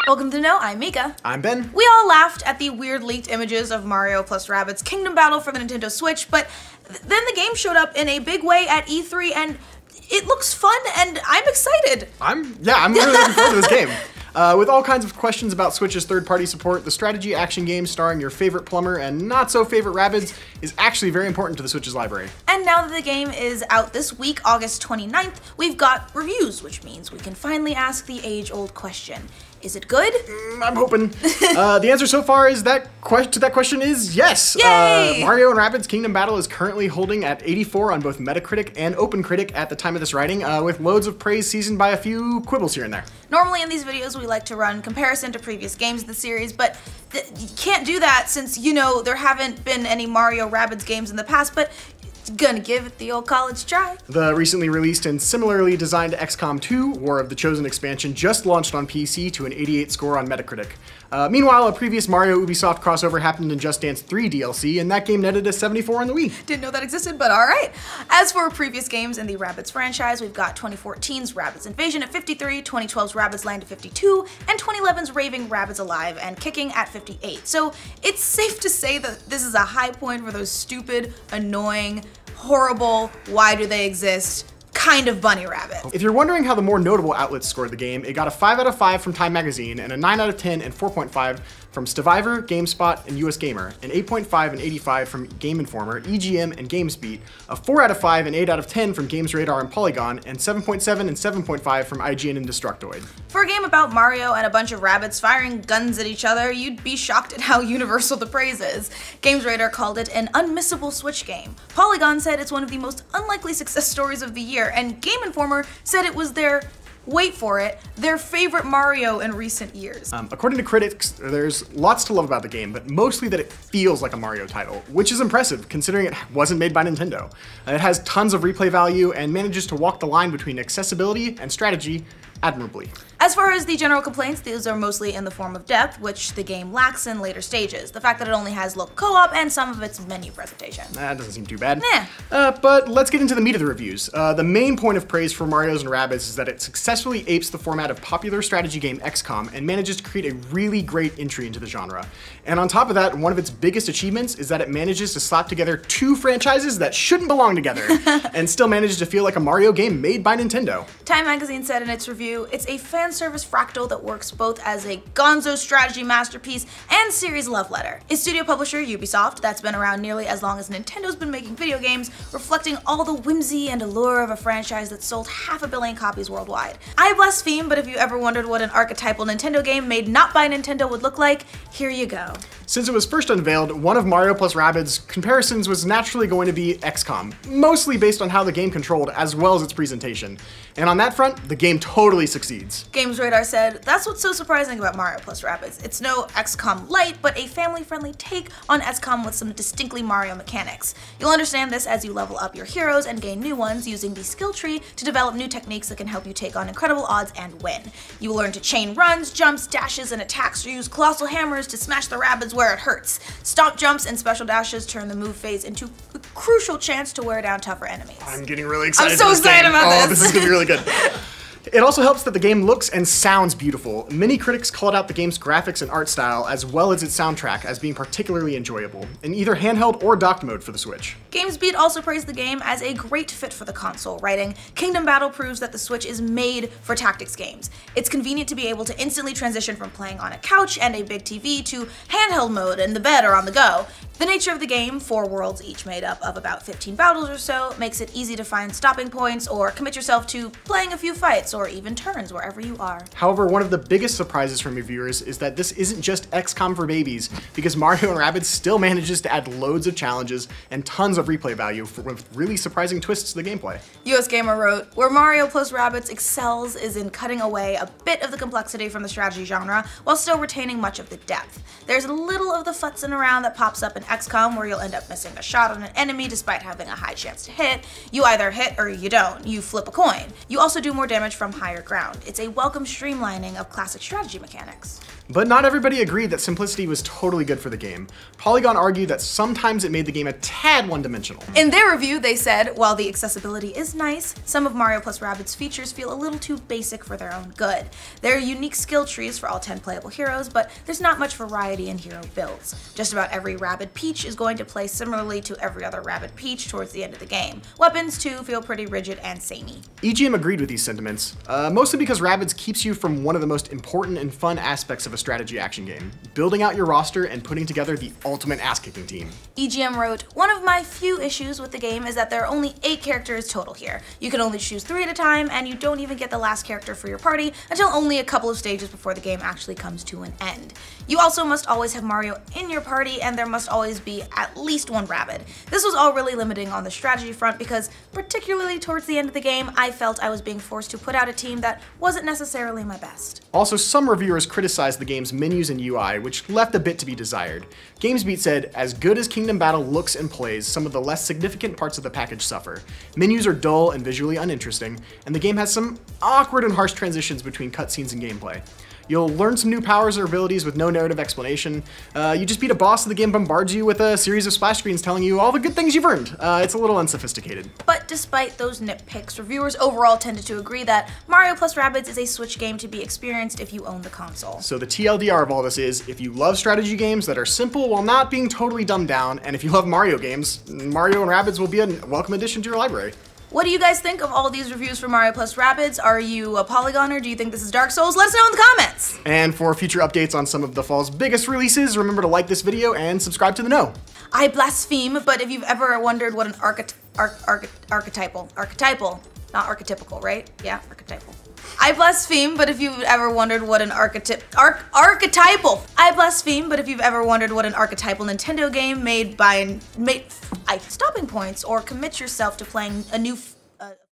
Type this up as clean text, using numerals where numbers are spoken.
Welcome to Know, I'm Mica. I'm Ben. We all laughed at the weird leaked images of Mario plus Rabbids Kingdom Battle for the Nintendo Switch, but then the game showed up in a big way at E3 and it looks fun and I'm excited. I'm really looking forward to this game. With all kinds of questions about Switch's third-party support, the strategy action game starring your favorite plumber and not-so-favorite Rabbids is actually very important to the Switch's library. And now that the game is out this week, August 29th, we've got reviews, which means we can finally ask the age-old question. Is it good? I'm hoping. The answer so far is to that question is yes. Yay! Mario and Rabbids Kingdom Battle is currently holding at 84 on both Metacritic and OpenCritic at the time of this writing, with loads of praise seasoned by a few quibbles here and there. Normally in these videos we like to run comparison to previous games of the series, but you can't do that since, you know, there haven't been any Mario Rabbids games in the past, but gonna give it the old college try. The recently released and similarly designed XCOM 2, War of the Chosen expansion, just launched on PC to an 88 score on Metacritic. Meanwhile, a previous Mario Ubisoft crossover happened in Just Dance 3 DLC, and that game netted a 74 on the Wii. Didn't know that existed, but alright. As for previous games in the Rabbids franchise, we've got 2014's Rabbids Invasion at 53, 2012's Rabbids Land at 52, and 2011's Raving Rabbids Alive and Kicking at 58. So it's safe to say that this is a high point for those stupid, annoying, horrible, why do they exist kind of bunny rabbit. If you're wondering how the more notable outlets scored the game, it got a 5 out of 5 from Time Magazine and a 9 out of 10 and 4.5 from Stevivor, GameSpot, and US Gamer, an 8.5 and 85 from Game Informer, EGM, and GameSpeed, a 4 out of 5 and 8 out of 10 from Games Radar and Polygon, and 7.7 and 7.5 from IGN and Destructoid. For a game about Mario and a bunch of rabbits firing guns at each other, you'd be shocked at how universal the praise is. Games Radar called it an unmissable Switch game. Polygon said it's one of the most unlikely success stories of the year, and Game Informer said it was their, wait for it, their favorite Mario in recent years. According to critics, there's lots to love about the game, but mostly that it feels like a Mario title, which is impressive considering it wasn't made by Nintendo. It has tons of replay value and manages to walk the line between accessibility and strategy admirably. As far as the general complaints, these are mostly in the form of depth, which the game lacks in later stages. The fact that it only has local co-op and some of its menu presentation. That doesn't seem too bad. Nah. But let's get into the meat of the reviews. The main point of praise for Mario's and Rabbids is that it successfully apes the format of popular strategy game XCOM and manages to create a really great entry into the genre. And on top of that, one of its biggest achievements is that it manages to slap together two franchises that shouldn't belong together and still manages to feel like a Mario game made by Nintendo. Time Magazine said in its review, it's a fan service fractal that works both as a gonzo strategy masterpiece and series love letter. Its studio publisher, Ubisoft, that's been around nearly as long as Nintendo's been making video games, reflecting all the whimsy and allure of a franchise that sold 500 million copies worldwide. I blaspheme, but if you ever wondered what an archetypal Nintendo game made not by Nintendo would look like, here you go. Since it was first unveiled, one of Mario plus Rabbids' comparisons was naturally going to be XCOM, mostly based on how the game controlled as well as its presentation. And on that front, the game totally succeeds. Games Radar said, that's what's so surprising about Mario plus Rabbids. It's no XCOM light, but a family-friendly take on XCOM with some distinctly Mario mechanics. You'll understand this as you level up your heroes and gain new ones using the skill tree to develop new techniques that can help you take on incredible odds and win. You will learn to chain runs, jumps, dashes, and attacks, or use colossal hammers to smash the Rabbids where it hurts. Stomp jumps and special dashes turn the move phase into a crucial chance to wear down tougher enemies. I'm getting really excited. I'm so excited about this. Oh, this is gonna be really good. It also helps that the game looks and sounds beautiful. Many critics called out the game's graphics and art style, as well as its soundtrack, as being particularly enjoyable, in either handheld or docked mode for the Switch. GamesBeat also praised the game as a great fit for the console, writing, Kingdom Battle proves that the Switch is made for tactics games. It's convenient to be able to instantly transition from playing on a couch and a big TV to handheld mode in the bed or on the go. The nature of the game, 4 worlds each made up of about 15 battles or so, makes it easy to find stopping points or commit yourself to playing a few fights or even turns wherever you are. However, one of the biggest surprises from reviewers is that this isn't just XCOM for babies, because Mario and Rabbids still manages to add loads of challenges and tons of replay value with really surprising twists to the gameplay. US Gamer wrote, where Mario plus Rabbids excels is in cutting away a bit of the complexity from the strategy genre while still retaining much of the depth. There's a little of the futzing around that pops up in XCOM where you'll end up missing a shot on an enemy despite having a high chance to hit. You either hit or you don't. You flip a coin. You also do more damage from higher ground. It's a welcome streamlining of classic strategy mechanics. But not everybody agreed that simplicity was totally good for the game. Polygon argued that sometimes it made the game a tad one-dimensional. In their review, they said, while the accessibility is nice, some of Mario plus Rabbids features feel a little too basic for their own good. There are unique skill trees for all 10 playable heroes, but there's not much variety in hero builds. Just about every Rabbid Peach is going to play similarly to every other Rabbid Peach towards the end of the game. Weapons, too, feel pretty rigid and samey. EGM agreed with these sentiments, mostly because Rabbids keeps you from one of the most important and fun aspects of a strategy action game, building out your roster and putting together the ultimate ass-kicking team. EGM wrote, "One of my few issues with the game is that there are only 8 characters total here. You can only choose 3 at a time, and you don't even get the last character for your party until only a couple of stages before the game actually comes to an end. You also must always have Mario in your party, and there must always be at least one Rabbid. This was all really limiting on the strategy front because, particularly towards the end of the game, I felt I was being forced to put out a team that wasn't necessarily my best." Also, some reviewers criticized the game's menus and UI, which left a bit to be desired. GamesBeat said, "As good as Kingdom Battle looks and plays, some of the less significant parts of the package suffer. Menus are dull and visually uninteresting, and the game has some awkward and harsh transitions between cutscenes and gameplay. You'll learn some new powers or abilities with no narrative explanation. You just beat a boss and the game bombards you with a series of splash screens telling you all the good things you've earned. It's a little unsophisticated." But despite those nitpicks, reviewers overall tended to agree that Mario plus Rabbids is a Switch game to be experienced if you own the console. So the TLDR of all this is, if you love strategy games that are simple while not being totally dumbed down, and if you love Mario games, Mario and Rabbids will be a welcome addition to your library. What do you guys think of all these reviews for Mario plus Rabbids? Are you a Polygoner? Do you think this is Dark Souls? Let us know in the comments! And for future updates on some of the fall's biggest releases, remember to like this video and subscribe to the know. I blaspheme, but if you've ever wondered what an archetypal, not archetypical, right? Yeah, archetypal. I blaspheme, but if you've ever wondered what an archetypal Nintendo game made stopping points, or commit yourself to playing a new